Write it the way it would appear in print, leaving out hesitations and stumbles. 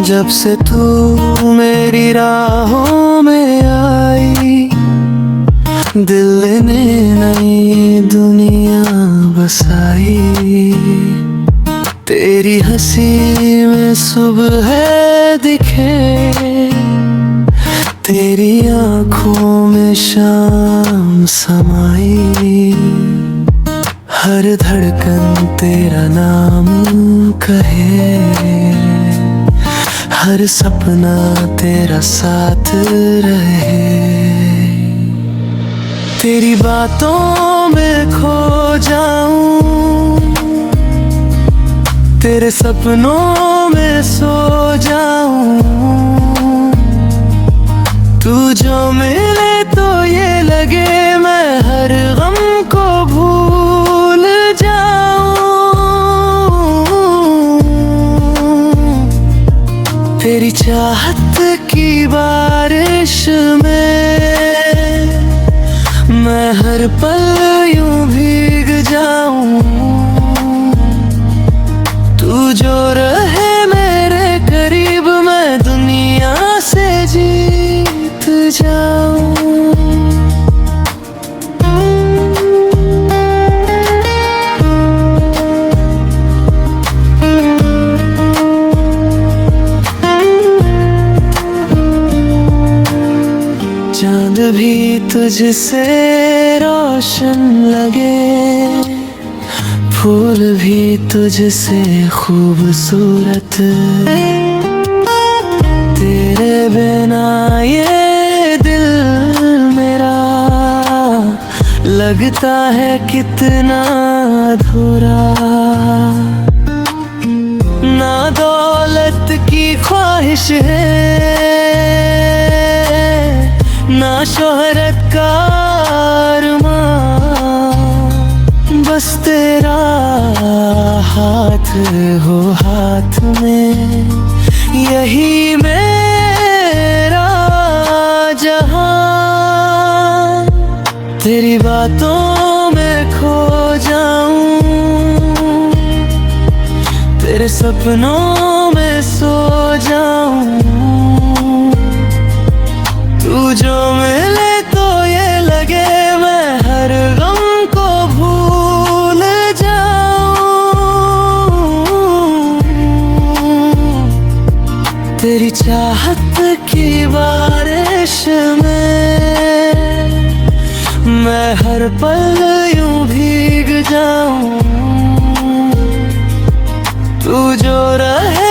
जब से तू मेरी राहों में आई, दिल ने नई दुनिया बसाई। तेरी हंसी में सुबह दिखे, तेरी आँखों में शाम समाई। हर धड़कन तेरा नाम कहे, हर सपना तेरा साथ रहे। तेरी बातों में खो जाऊं, तेरे सपनों में सो जाऊं। तू जो मिले तो ये लगे मैं हर गम को भूल जाऊं। तेरी चाहत की बारिश में मैं हर पल यूं भीग जाऊं। तू जो रहे मेरे करीब, मैं दुनिया से जीत जाऊं। चांद भी तुझसे रोशन लगे, फूल भी तुझसे खूबसूरत। तेरे बिना ये दिल मेरा लगता है कितना अधूरा। ना दौलत की ख्वाहिश है, ना शोहरत का अरमान। बस तेरा हाथ हो हाथ में, यही मेरा जहां। तेरी बातों में खो जाऊं, तेरे सपनों में सो जाऊं। तू जो मिले तो ये लगे मैं हर गम को भूल जाऊं। तेरी चाहत की बारिश में मैं हर पल यूं भीग जाऊं। तू जो रहे